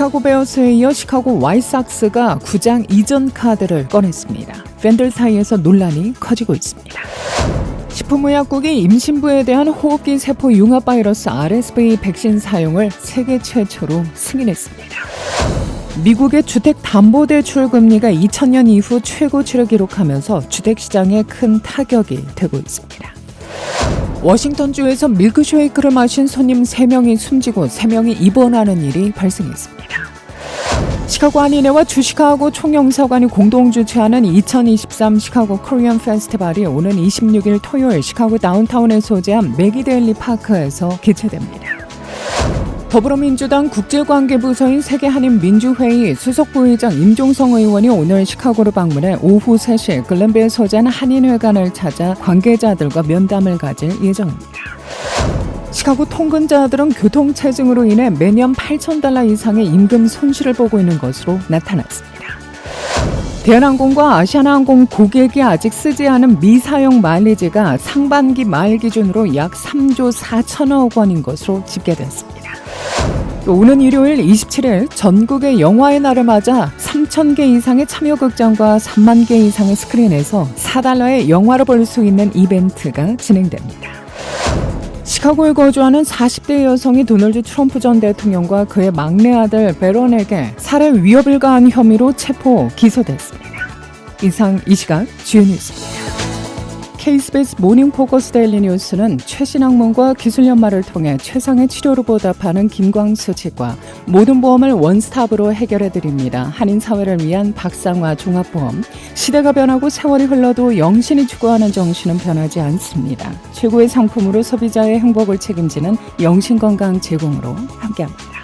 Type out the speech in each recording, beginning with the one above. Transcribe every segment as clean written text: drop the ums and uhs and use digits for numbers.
시카고 베어스에 이어 시카고 화이트삭스가 구장 이전 카드를 꺼냈습니다. 팬들 사이에서 논란이 커지고 있습니다. 식품의약국이 임신부에 대한 호흡기 세포 융합 바이러스 RSV 백신 사용을 세계 최초로 승인했습니다. 미국의 주택담보대출 금리가 2000년 이후 최고치를 기록하면서 주택시장에 큰 타격이 되고 있습니다. 워싱턴주에서 밀크쉐이크를 마신 손님 3명이 숨지고 3명이 입원하는 일이 발생했습니다. 시카고 한인회와 주시카고 총영사관이 공동 주최하는 2023 시카고 코리안 페스티벌이 오는 26일 토요일 시카고 다운타운에 소재한 맥이데일리 파크에서 개최됩니다. 더불어민주당 국제관계부서인 세계한인민주회의 수석부의장 임종성 의원이 오늘 시카고를 방문해 오후 3시 글렌베이에 소재한 한인회관을 찾아 관계자들과 면담을 가질 예정입니다. 시카고 통근자들은 교통체증으로 인해 매년 $8,000 이상의 임금 손실을 보고 있는 것으로 나타났습니다. 대한항공과 아시아나항공 고객이 아직 쓰지 않은 미사용 마일리지가 상반기 말 기준으로 약 3조 4천억 원인 것으로 집계됐습니다. 오는 일요일 27일 전국의 영화의 날을 맞아 3,000개 이상의 참여극장과 3만 개 이상의 스크린에서 $4의 영화를 볼 수 있는 이벤트가 진행됩니다. 시카고에 거주하는 40대 여성이 도널드 트럼프 전 대통령과 그의 막내 아들 베런에게 살해 위협을 가한 혐의로 체포 기소됐습니다. 이상 이 시각 주요 뉴스입니다. KBS 모닝 포커스 데일리 뉴스는 최신 학문과 기술 연마를 통해 최상의 치료로 보답하는 김광수 측과 모든 보험을 원스톱으로 해결해드립니다. 한인 사회를 위한 박상화 종합보험. 시대가 변하고 세월이 흘러도 영신이 추구하는 정신은 변하지 않습니다. 최고의 상품으로 소비자의 행복을 책임지는 영신건강 제공으로 함께합니다.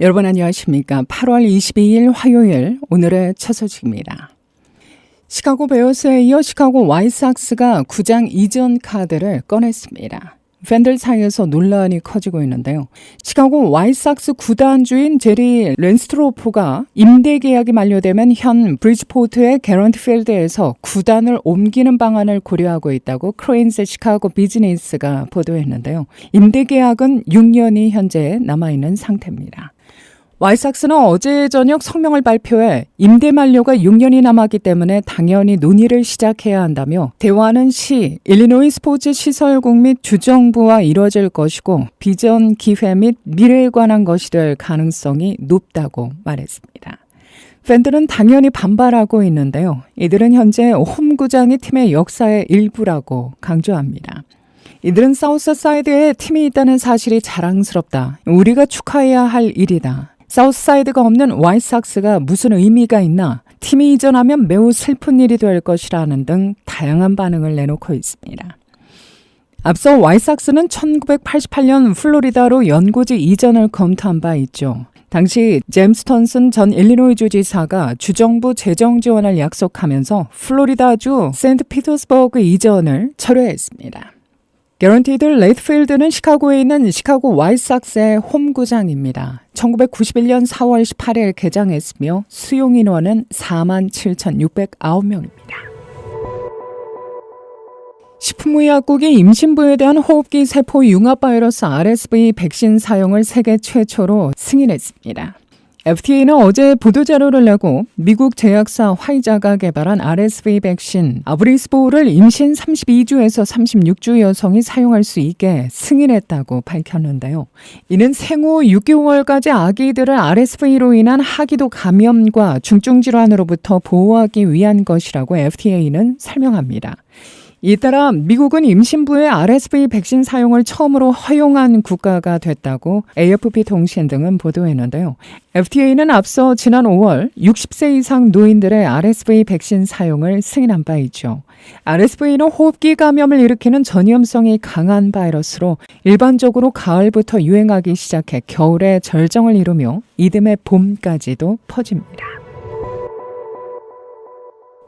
여러분 안녕하십니까? 8월 22일 화요일 오늘의 첫 소식입니다. 시카고 베어스에 이어 시카고 화이트삭스가 구장 이전 카드를 꺼냈습니다. 팬들 사이에서 논란이 커지고 있는데요. 시카고 화이트삭스 구단주인 제리 랜스트로프가 임대 계약이 만료되면 현 브리지포트의 개런티필드에서 구단을 옮기는 방안을 고려하고 있다고 크레인스 시카고 비즈니스가 보도했는데요. 임대 계약은 6년이 현재 남아있는 상태입니다. 화이트삭스는 어제 저녁 성명을 발표해 임대 만료가 6년이 남았기 때문에 당연히 논의를 시작해야 한다며 대화는 시, 일리노이 스포츠 시설국 및 주정부와 이뤄질 것이고 비전, 기회 및 미래에 관한 것이 될 가능성이 높다고 말했습니다. 팬들은 당연히 반발하고 있는데요. 이들은 현재 홈구장이 팀의 역사의 일부라고 강조합니다. 이들은 사우스사이드에 팀이 있다는 사실이 자랑스럽다. 우리가 축하해야 할 일이다. 사우스사이드가 없는 화이트삭스가 무슨 의미가 있나? 팀이 이전하면 매우 슬픈 일이 될 것이라는 등 다양한 반응을 내놓고 있습니다. 앞서 화이트삭스는 1988년 플로리다로 연고지 이전을 검토한 바 있죠. 당시 제임스 턴슨 전 일리노이 주지사가 주정부 재정 지원을 약속하면서 플로리다주 세인트피터스버그 이전을 철회했습니다. 개런티드 레이트필드는 시카고에 있는 시카고 화이트삭스의 홈구장입니다. 1991년 4월 18일 개장했으며 수용 인원은 47,609명입니다. 식품의약국이 임신부에 대한 호흡기 세포 융합 바이러스 RSV 백신 사용을 세계 최초로 승인했습니다. FDA는 어제 보도자료를 내고 미국 제약사 화이자가 개발한 RSV 백신 아브리스보를 임신 32주에서 36주 여성이 사용할 수 있게 승인했다고 밝혔는데요. 이는 생후 6개월까지 아기들을 RSV로 인한 하기도 감염과 중증 질환으로부터 보호하기 위한 것이라고 FDA는 설명합니다. 이에 따라 미국은 임신부의 RSV 백신 사용을 처음으로 허용한 국가가 됐다고 AFP 통신 등은 보도했는데요. FDA는 앞서 지난 5월 60세 이상 노인들의 RSV 백신 사용을 승인한 바 있죠. RSV는 호흡기 감염을 일으키는 전염성이 강한 바이러스로 일반적으로 가을부터 유행하기 시작해 겨울에 절정을 이루며 이듬해 봄까지도 퍼집니다.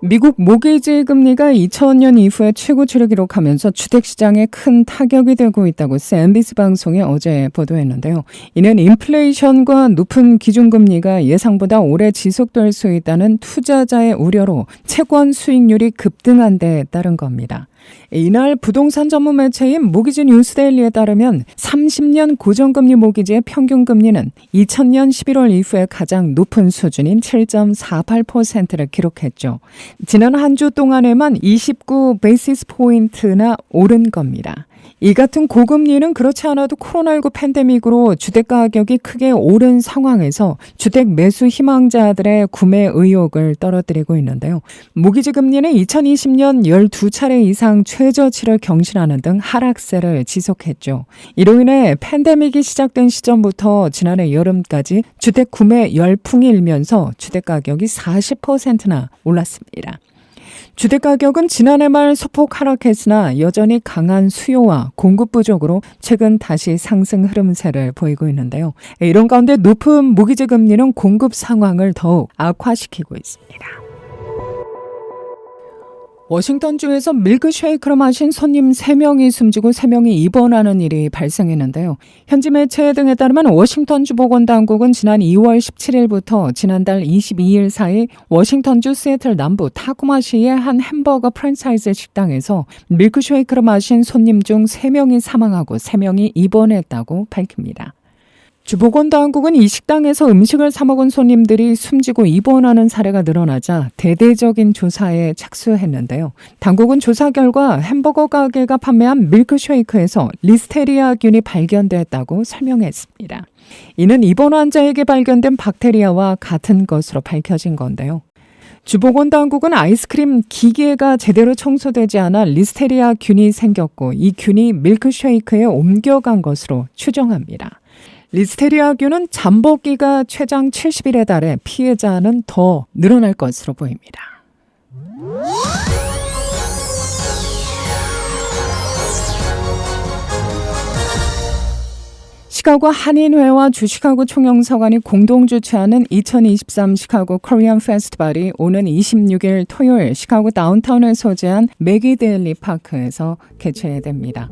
미국 모기지 금리가 2000년 이후에 최고치를 기록하면서 주택시장에 큰 타격이 되고 있다고 CNBC 방송이 어제 보도했는데요. 이는 인플레이션과 높은 기준금리가 예상보다 오래 지속될 수 있다는 투자자의 우려로 채권 수익률이 급등한 데 따른 겁니다. 이날 부동산 전문 매체인 모기지 뉴스데일리에 따르면 30년 고정금리 모기지의 평균 금리는 2000년 11월 이후에 가장 높은 수준인 7.48%를 기록했죠. 지난 한 주 동안에만 29 베이시스 포인트나 오른 겁니다. 이 같은 고금리는 그렇지 않아도 코로나19 팬데믹으로 주택가격이 크게 오른 상황에서 주택 매수 희망자들의 구매 의욕을 떨어뜨리고 있는데요. 모기지 금리는 2020년 12차례 이상 최저치를 경신하는 등 하락세를 지속했죠. 이로 인해 팬데믹이 시작된 시점부터 지난해 여름까지 주택 구매 열풍이 일면서 주택가격이 40%나 올랐습니다. 주택가격은 지난해 말 소폭 하락했으나 여전히 강한 수요와 공급 부족으로 최근 다시 상승 흐름세를 보이고 있는데요. 이런 가운데 높은 모기지 금리는 공급 상황을 더욱 악화시키고 있습니다. 워싱턴주에서 밀크쉐이크를 마신 손님 3명이 숨지고 3명이 입원하는 일이 발생했는데요. 현지 매체 등에 따르면 워싱턴주 보건당국은 지난 2월 17일부터 지난달 22일 사이 워싱턴주 시애틀 남부 타코마시의 한 햄버거 프랜차이즈 식당에서 밀크쉐이크를 마신 손님 중 3명이 사망하고 3명이 입원했다고 밝힙니다. 주보건당국은 이 식당에서 음식을 사 먹은 손님들이 숨지고 입원하는 사례가 늘어나자 대대적인 조사에 착수했는데요. 당국은 조사 결과 햄버거 가게가 판매한 밀크쉐이크에서 리스테리아균이 발견됐다고 설명했습니다. 이는 입원 환자에게 발견된 박테리아와 같은 것으로 밝혀진 건데요. 주보건당국은 아이스크림 기계가 제대로 청소되지 않아 리스테리아균이 생겼고 이 균이 밀크쉐이크에 옮겨간 것으로 추정합니다. 리스테리아균은 잠복기가 최장 70일에 달해 피해자는 더 늘어날 것으로 보입니다. 시카고 한인회와 주시카고 총영사관이 공동 주최하는 2023 시카고 코리안 페스티벌이 오는 26일 토요일 시카고 다운타운에 소재한 맥이데일리 파크에서 개최됩니다.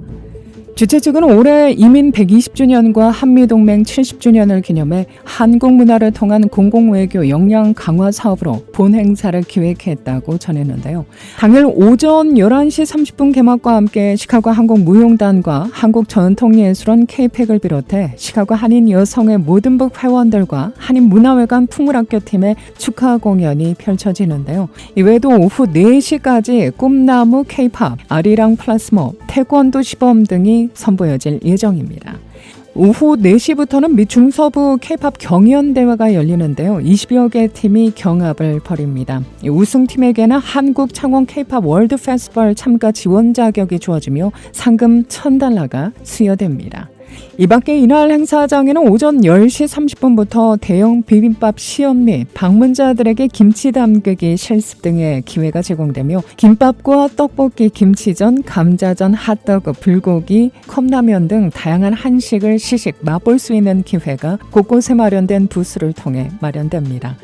주최 측은 올해 이민 120주년과 한미동맹 70주년을 기념해 한국 문화를 통한 공공외교 역량 강화 사업으로 본 행사를 기획했다고 전했는데요. 당일 오전 11시 30분 개막과 함께 시카고 한국무용단과 한국전통예술원 K-팩을 비롯해 시카고 한인 여성의 모든 북 회원들과 한인문화회관 풍물학교팀의 축하 공연이 펼쳐지는데요. 이외에도 오후 4시까지 꿈나무 K-팝, 아리랑 플라스모, 태권도 시범 등이 선보여질 예정입니다. 오후 4시부터는 미 중서부 K-팝 경연대회가 열리는데요. 20여 개 팀이 경합을 벌입니다. 우승팀에게는 한국 창원 K-팝 월드 페스티벌 참가 지원 자격이 주어지며 상금 $1,000가 수여됩니다. 이 밖에 이날 행사장에는 오전 10시 30분부터 대형 비빔밥 시연 및 방문자들에게 김치 담그기 실습 등의 기회가 제공되며 김밥과 떡볶이, 김치전, 감자전, 핫도그, 불고기, 컵라면 등 다양한 한식을 시식 맛볼 수 있는 기회가 곳곳에 마련된 부스를 통해 마련됩니다.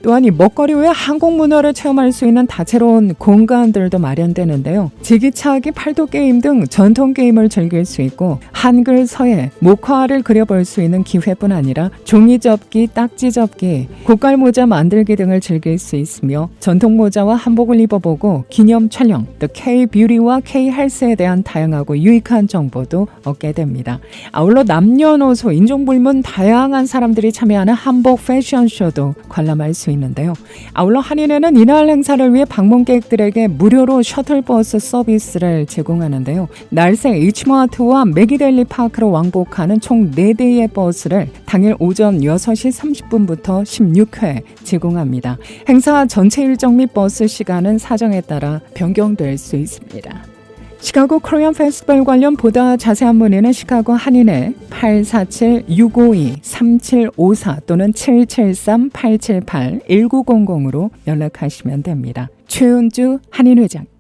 또한 이 먹거리 외에 한국 문화를 체험할 수 있는 다채로운 공간들도 마련되는데요. 지기차기, 팔도 게임 등 전통 게임을 즐길 수 있고 한글 서예, 목화를 그려볼 수 있는 기회뿐 아니라 종이접기, 딱지접기, 고깔모자 만들기 등을 즐길 수 있으며 전통모자와 한복을 입어보고 기념 촬영, 또 K-뷰티와 K-헬스에 대한 다양하고 유익한 정보도 얻게 됩니다. 아울러 남녀노소, 인종불문 다양한 사람들이 참여하는 한복 패션쇼도 관람할 수 있는데요. 아울러 한인회는 이날 행사를 위해 방문객들에게 무료로 셔틀버스 서비스를 제공하는데요. 날새 H마트와 맥이데일리 파크로 왕복하는 총 4대의 버스를 당일 오전 6시 30분부터 16회 제공합니다. 행사 전체 일정 및 버스 시간은 사정에 따라 변경될 수 있습니다. 시카고 코리안 페스티벌 관련 보다 자세한 문의는 시카고 한인회 847-652-3754 또는 773-878-1900으로 연락하시면 됩니다. 최은주 한인회장입니다.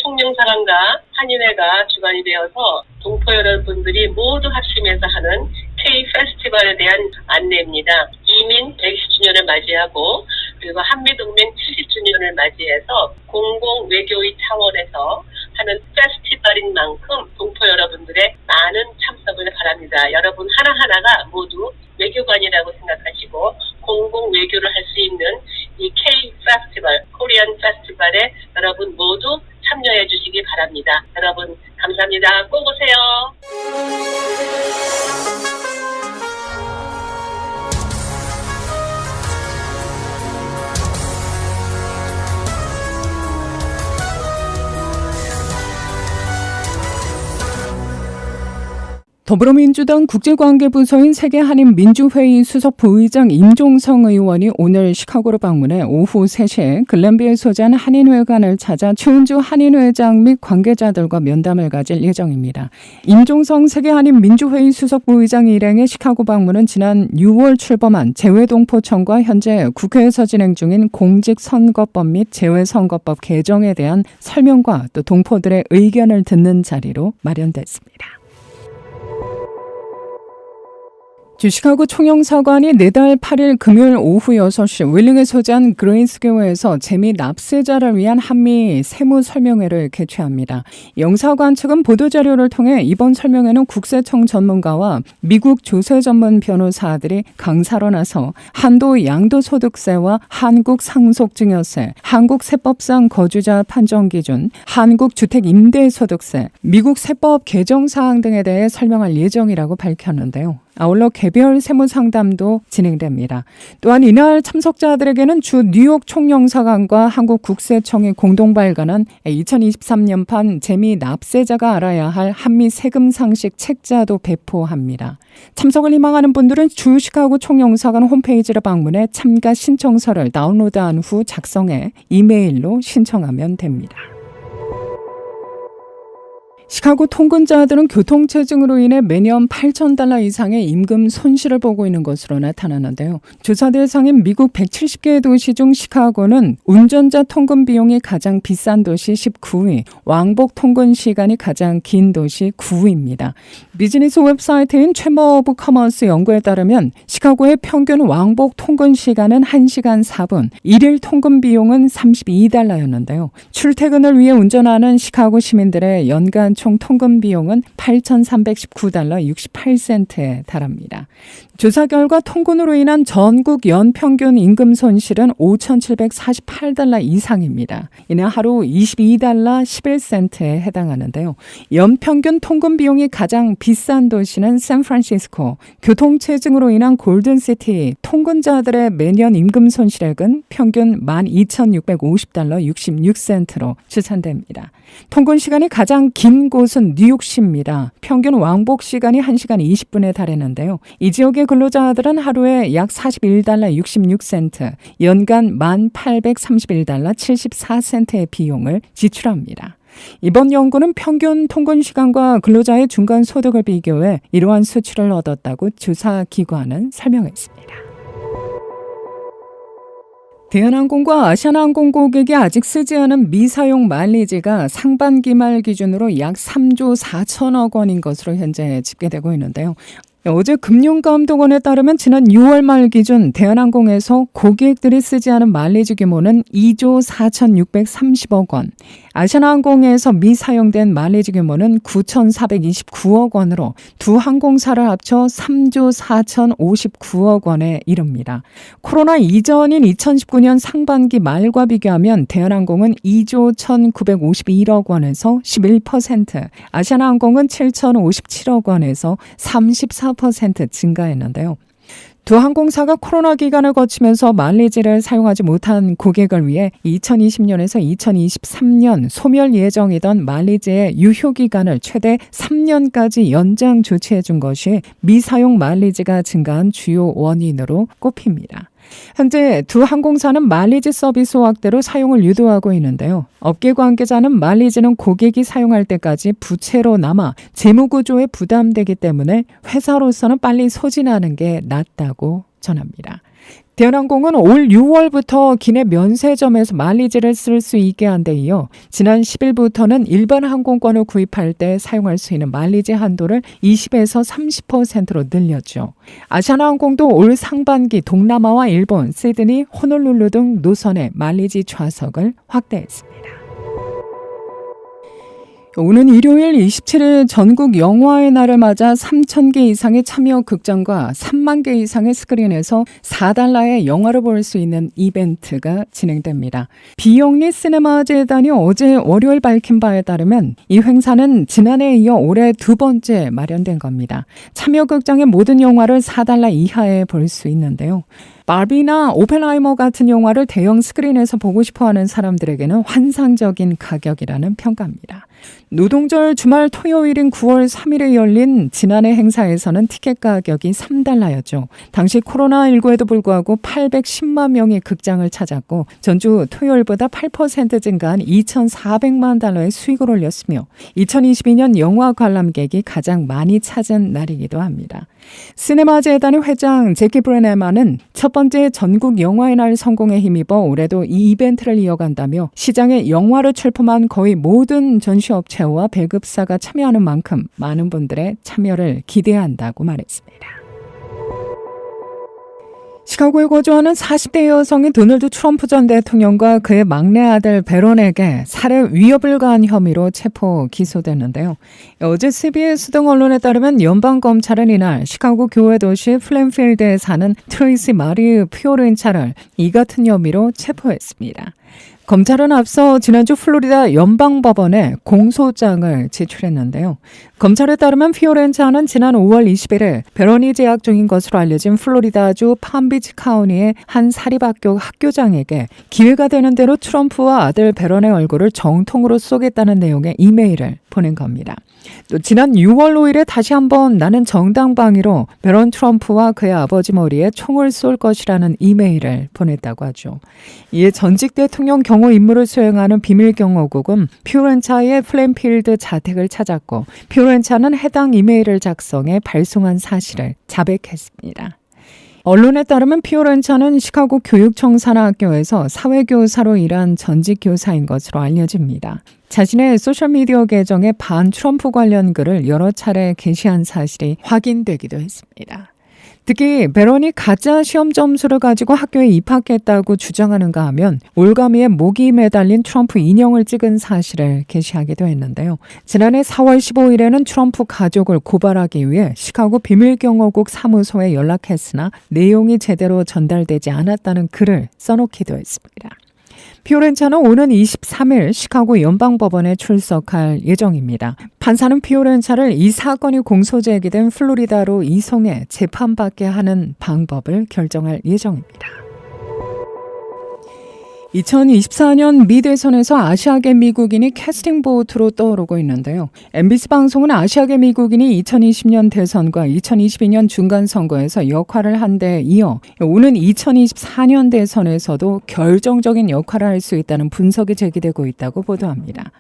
총영사관과 한인회가 주관이 되어서 동포 여러분들이 모두 합심해서 하는 K 페스티벌에 대한 안내입니다. 이민 110주년을 맞이하고 그리고 한미동맹 70주년을 맞이해서 공공외교의 차원에서 하는 페스티벌인 만큼 동포 여러분들의 많은 참석을 바랍니다. 여러분 하나하나가 모두 외교관이라고 생각하시고 공공외교를 할 수 있는 이 K-페스티벌, 코리안 페스티벌에 여러분 모두 참여해 주시기 바랍니다. 여러분 감사합니다. 꼭 오세요. 더불어민주당 국제관계부서인 세계한인민주회의 수석 부의장 임종성 의원이 오늘 시카고를 방문해 오후 3시에 글랜비에 소재한 한인회관을 찾아 최은주 한인회장 및 관계자들과 면담을 가질 예정입니다. 임종성 세계한인민주회의 수석 부의장 일행의 시카고 방문은 지난 6월 출범한 재외동포청과 현재 국회에서 진행 중인 공직선거법 및 재외선거법 개정에 대한 설명과 또 동포들의 의견을 듣는 자리로 마련됐습니다. 시카고 총영사관이 내달 8일 금요일 오후 6시 윌링에 소재한 그레이스교회에서 재미 납세자를 위한 한미 세무 설명회를 개최합니다. 영사관 측은 보도자료를 통해 이번 설명회는 국세청 전문가와 미국 조세 전문 변호사들이 강사로 나서 한도 양도소득세와 한국 상속증여세, 한국 세법상 거주자 판정기준, 한국 주택임대소득세, 미국 세법 개정 사항 등에 대해 설명할 예정이라고 밝혔는데요. 아울러 개별 세무 상담도 진행됩니다. 또한 이날 참석자들에게는 주 뉴욕 총영사관과 한국국세청이 공동 발간한 2023년판 재미 납세자가 알아야 할 한미 세금 상식 책자도 배포합니다. 참석을 희망하는 분들은 주 시카고 총영사관 홈페이지를 방문해 참가 신청서를 다운로드한 후 작성해 이메일로 신청하면 됩니다. 시카고 통근자들은 교통체증으로 인해 매년 $8,000 이상의 임금 손실을 보고 있는 것으로 나타나는데요. 조사 대상인 미국 170개 도시 중 시카고는 운전자 통근 비용이 가장 비싼 도시 19위, 왕복 통근 시간이 가장 긴 도시 9위입니다. 비즈니스 웹사이트인 채머 오브 커머스 연구에 따르면 시카고의 평균 왕복 통근 시간은 1시간 4분, 일일 통근 비용은 $32였는데요. 출퇴근을 위해 운전하는 시카고 시민들의 연간 총 통근 비용은 $8,319 68센트에 달합니다. 조사 결과 통근으로 인한 전국 연평균 임금 손실은 $5,748 이상입니다. 이는 하루 $22 11센트에 해당하는데요. 연평균 통근 비용이 가장 비싼 도시는 샌프란시스코, 교통체증으로 인한 골든시티 통근자들의 매년 임금 손실액은 평균 $12,650 66센트로 추산됩니다. 통근 시간이 가장 긴 곳은 뉴욕시입니다. 평균 왕복 시간이 1시간 20분에 달했는데요. 이 지역의 근로자들은 하루에 약 $41 66센트, 연간 $1,831 74센트의 비용을 지출합니다. 이번 연구는 평균 통근 시간과 근로자의 중간 소득을 비교해 이러한 수치를 얻었다고 조사기관은 설명했습니다. 대한항공과 아시아나항공 고객이 아직 쓰지 않은 미사용 마일리지가 상반기 말 기준으로 약 3조 4천억 원인 것으로 현재 집계되고 있는데요. 어제 금융감독원에 따르면 지난 6월 말 기준 대한항공에서 고객들이 쓰지 않은 마일리지 규모는 2조 4,630억 원, 아시아나항공에서 미사용된 마일리지 규모는 9,429억 원으로 두 항공사를 합쳐 3조 4,059억 원에 이릅니다. 코로나 이전인 2019년 상반기 말과 비교하면 대한항공은 2조 1,951억 원에서 11%, 아시아나항공은 7,057억 원에서 34% 증가했는데요. 두 항공사가 코로나 기간을 거치면서 마일리지를 사용하지 못한 고객을 위해 2020년에서 2023년 소멸 예정이던 마일리지의 유효 기간을 최대 3년까지 연장 조치해 준 것이 미사용 마일리지가 증가한 주요 원인으로 꼽힙니다. 현재 두 항공사는 마일리지 서비스 확대로 사용을 유도하고 있는데요. 업계 관계자는 마일리지는 고객이 사용할 때까지 부채로 남아 재무구조에 부담되기 때문에 회사로서는 빨리 소진하는 게 낫다고 전합니다. 대한항공은 올 6월부터 기내 면세점에서 마일리지를 쓸 수 있게 한 데 이어 지난 10일부터는 일반 항공권을 구입할 때 사용할 수 있는 마일리지 한도를 20에서 30%로 늘렸죠. 아시아나항공도 올 상반기 동남아와 일본, 시드니, 호놀룰루 등 노선의 마일리지 좌석을 확대했습니다. 오는 일요일 27일 전국 영화의 날을 맞아 3,000개 이상의 참여 극장과 3만 개 이상의 스크린에서 $4의 영화를 볼 수 있는 이벤트가 진행됩니다. 비영리 시네마 재단이 어제 월요일 밝힌 바에 따르면 이 행사는 지난해에 이어 올해 두 번째 마련된 겁니다. 참여 극장의 모든 영화를 $4 이하에 볼 수 있는데요. 바비나 오펜하이머 같은 영화를 대형 스크린에서 보고 싶어하는 사람들에게는 환상적인 가격이라는 평가입니다. 노동절 주말 토요일인 9월 3일에 열린 지난해 행사에서는 티켓 가격이 $3였죠. 당시 코로나19에도 불구하고 810만 명이 극장을 찾았고 전주 토요일보다 8% 증가한 $2,400만 달러의 수익을 올렸으며 2022년 영화 관람객이 가장 많이 찾은 날이기도 합니다. 시네마 재단의 회장 제키 브레네만은 첫 번째 전국 영화의 날 성공에 힘입어 올해도 이 이벤트를 이어간다며 시장에 영화를 출품한 거의 모든 전시업체와 배급사가 참여하는 만큼 많은 분들의 참여를 기대한다고 말했습니다. 시카고에 거주하는 40대 여성이 도널드 트럼프 전 대통령과 그의 막내 아들 베런에게 살해 위협을 가한 혐의로 체포 기소됐는데요. 어제 CBS 등 언론에 따르면 연방검찰은 이날 시카고 교외 도시 플랜필드에 사는 트레이시 마리 피오렌차를 이 같은 혐의로 체포했습니다. 검찰은 앞서 지난주 플로리다 연방법원에 공소장을 제출했는데요. 검찰에 따르면 피오렌차는 지난 5월 21일 베런이 재학 중인 것으로 알려진 플로리다주 팜비치 카운티의 한 사립학교 학교장에게 기회가 되는 대로 트럼프와 아들 베런의 얼굴을 정통으로 쏘겠다는 내용의 이메일을 보낸 겁니다. 또 지난 6월 5일에 다시 한번 나는 정당방위로 베런 트럼프와 그의 아버지 머리에 총을 쏠 것이라는 이메일을 보냈다고 하죠. 이에 전직 대통령 경호 임무를 수행하는 비밀경호국은 피오렌차의 플랜필드 자택을 찾았고 피오렌차는 해당 이메일을 작성해 발송한 사실을 자백했습니다. 언론에 따르면 피오렌차는 시카고 교육청 산하학교에서 사회교사로 일한 전직 교사인 것으로 알려집니다. 자신의 소셜미디어 계정에 반 트럼프 관련 글을 여러 차례 게시한 사실이 확인되기도 했습니다. 특히 베런이 가짜 시험 점수를 가지고 학교에 입학했다고 주장하는가 하면 올가미에 목이 매달린 트럼프 인형을 찍은 사실을 게시하기도 했는데요. 지난해 4월 15일에는 트럼프 가족을 고발하기 위해 시카고 비밀경호국 사무소에 연락했으나 내용이 제대로 전달되지 않았다는 글을 써놓기도 했습니다. 피오렌차는 오는 23일 시카고 연방법원에 출석할 예정입니다. 판사는 피오렌차를 이 사건이 공소 제기된 플로리다로 이송해 재판받게 하는 방법을 결정할 예정입니다. 2024년 미 대선에서 아시아계 미국인이 캐스팅 보트로 떠오르고 있는데요. MBC 방송은 아시아계 미국인이 2020년 대선과 2022년 중간선거에서 역할을 한 데 이어 오는 2024년 대선에서도 결정적인 역할을 할 수 있다는 분석이 제기되고 있다고 보도합니다.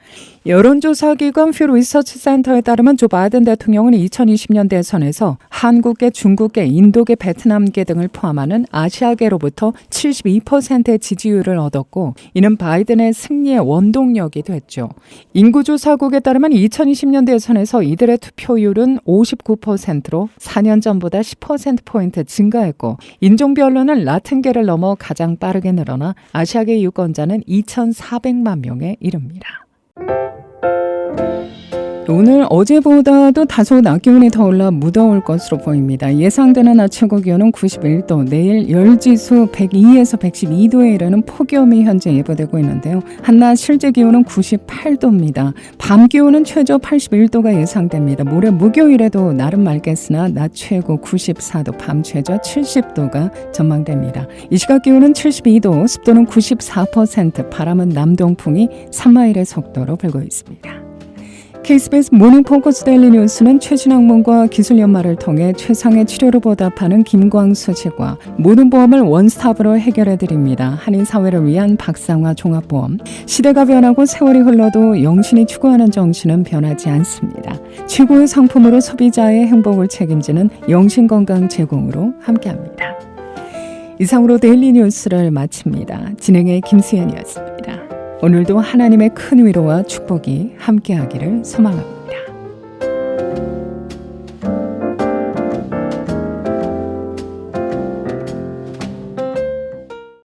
여론조사기관 퓨 리서치 센터에 따르면 조 바이든 대통령은 2020년 대선에서 한국계, 중국계, 인도계, 베트남계 등을 포함하는 아시아계로부터 72%의 지지율을 얻었고 이는 바이든의 승리의 원동력이 됐죠. 인구조사국에 따르면 2020년 대선에서 이들의 투표율은 59%로 4년 전보다 10%포인트 증가했고 인종별로는 라틴계를 넘어 가장 빠르게 늘어나 아시아계 유권자는 2,400만 명에 이릅니다. 오늘 어제보다도 다소 낮 기온이 더 올라 무더울 것으로 보입니다. 예상되는 낮 최고 기온은 91도, 내일 열지수 102에서 112도에 이르는 폭염이 현재 예보되고 있는데요. 한낮 실제 기온은 98도입니다. 밤 기온은 최저 81도가 예상됩니다. 모레 목요일에도 날은 맑겠으나 낮 최고 94도, 밤 최저 70도가 전망됩니다. 이 시각 기온은 72도, 습도는 94%, 바람은 남동풍이 3마일의 속도로 불고 있습니다. KBS 모닝 포커스 데일리 뉴스는 최신 학문과 기술 연마를 통해 최상의 치료로 보답하는 김광수 측과 모든 보험을 원스톱으로 해결해드립니다. 한인사회를 위한 박상화 종합보험. 시대가 변하고 세월이 흘러도 영신이 추구하는 정신은 변하지 않습니다. 최고의 상품으로 소비자의 행복을 책임지는 영신건강 제공으로 함께합니다. 이상으로 데일리 뉴스를 마칩니다. 진행의 김수연이었습니다. 오늘도 하나님의 큰 위로와 축복이 함께하기를 소망합니다.